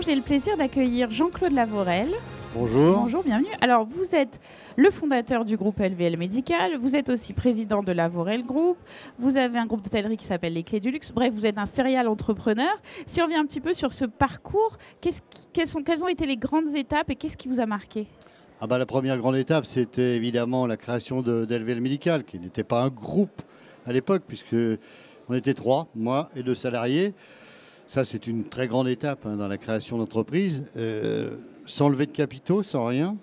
j'ai le plaisir d'accueillir Jean-Claude Lavorel. Bonjour. Bonjour, bienvenue. Alors, vous êtes le fondateur du groupe LVL Médical, vous êtes aussi président de Lavorel Group, vous avez un groupe d'hôtellerie qui s'appelle Les Clés du Luxe. Bref, vous êtes un serial entrepreneur. Si on revient un petit peu sur ce parcours, quelles ont été les grandes étapes et qu'est-ce qui vous a marqué ? La première grande étape, c'était évidemment la création d'LVL Médical, qui n'était pas un groupe à l'époque, puisque on était 3, moi et 2 salariés. Ça, c'est une très grande étape dans la création d'entreprise. Sans lever de capitaux, sans rien.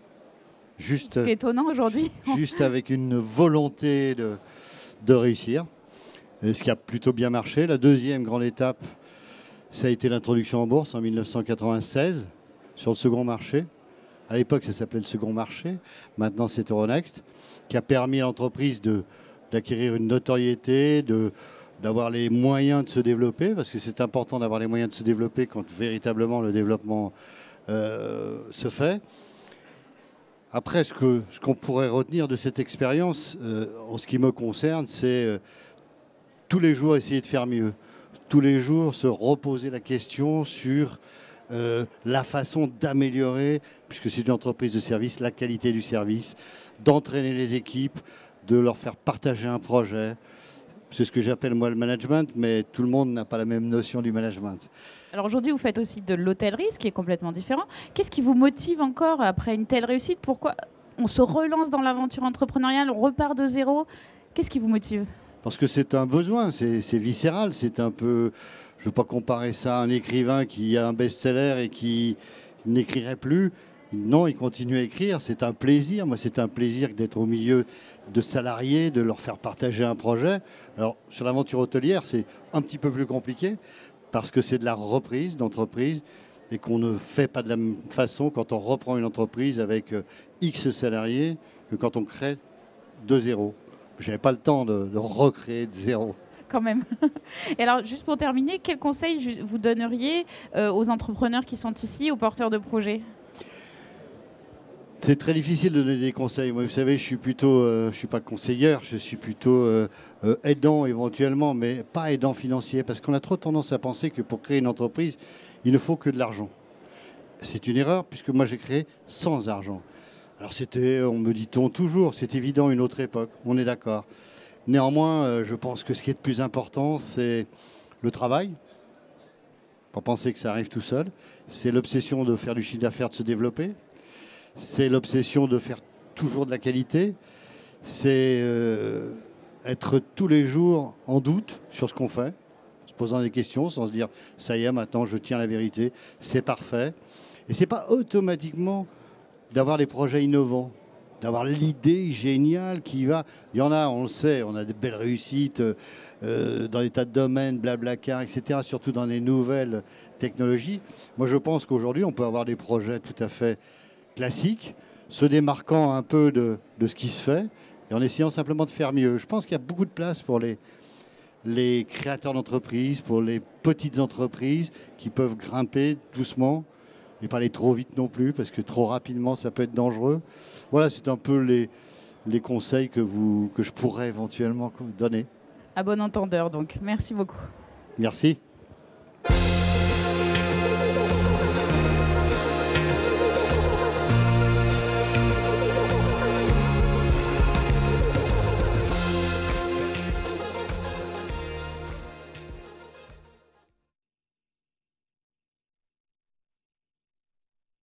C'est étonnant aujourd'hui. Juste avec une volonté de réussir. Ce qui a plutôt bien marché. La deuxième grande étape, ça a été l'introduction en bourse en 1996 sur le second marché. À l'époque, ça s'appelait le second marché. Maintenant, c'est Euronext, qui a permis à l'entreprise d'acquérir une notoriété, d'avoir les moyens de se développer, parce que c'est important d'avoir les moyens de se développer quand véritablement le développement se fait. Après, ce qu'on pourrait retenir de cette expérience, en ce qui me concerne, c'est tous les jours essayer de faire mieux. Tous les jours se reposer la question sur la façon d'améliorer, puisque c'est une entreprise de service, la qualité du service, d'entraîner les équipes, de leur faire partager un projet. C'est ce que j'appelle moi le management, mais tout le monde n'a pas la même notion du management. Alors aujourd'hui, vous faites aussi de l'hôtellerie, ce qui est complètement différent. Qu'est-ce qui vous motive encore après une telle réussite ? Pourquoi on se relance dans l'aventure entrepreneuriale, on repart de zéro ? Qu'est-ce qui vous motive ? Parce que c'est un besoin, c'est viscéral, c'est un peu... Je ne veux pas comparer ça à un écrivain qui a un best-seller et qui n'écrirait plus. Non, il continue à écrire, c'est un plaisir. Moi, c'est un plaisir d'être au milieu de salariés, de leur faire partager un projet. Alors, sur l'aventure hôtelière, c'est un petit peu plus compliqué parce que c'est de la reprise d'entreprise et qu'on ne fait pas de la même façon quand on reprend une entreprise avec X salariés que quand on crée de zéro. Je n'avais pas le temps de recréer de zéro. Quand même. Et alors, juste pour terminer, quels conseils vous donneriez aux entrepreneurs qui sont ici, aux porteurs de projets ? C'est très difficile de donner des conseils. Moi, vous savez, je suis pas conseilleur, je suis plutôt aidant éventuellement, mais pas aidant financier, parce qu'on a trop tendance à penser que pour créer une entreprise, il ne faut que de l'argent. C'est une erreur, puisque moi j'ai créé sans argent. Alors on me dit-on toujours, c'est évident une autre époque, on est d'accord. Néanmoins, je pense que ce qui est de plus important, c'est le travail. Pas penser que ça arrive tout seul. C'est l'obsession de faire du chiffre d'affaires, de se développer. C'est l'obsession de faire toujours de la qualité. C'est être tous les jours en doute sur ce qu'on fait, se posant des questions sans se dire « ça y est, maintenant je tiens la vérité, c'est parfait ». Et ce n'est pas automatiquement d'avoir des projets innovants, d'avoir l'idée géniale qui va... Il y en a, on le sait, on a des belles réussites dans des tas de domaines, Blablacar, etc., surtout dans les nouvelles technologies. Moi, je pense qu'aujourd'hui, on peut avoir des projets tout à fait classiques, se démarquant un peu de ce qui se fait et en essayant simplement de faire mieux. Je pense qu'il y a beaucoup de place pour les créateurs d'entreprises, pour les petites entreprises qui peuvent grimper doucement et pas aller trop vite non plus, parce que trop rapidement, ça peut être dangereux. Voilà, c'est un peu les conseils que je pourrais éventuellement donner. À bon entendeur, donc. Merci beaucoup. Merci.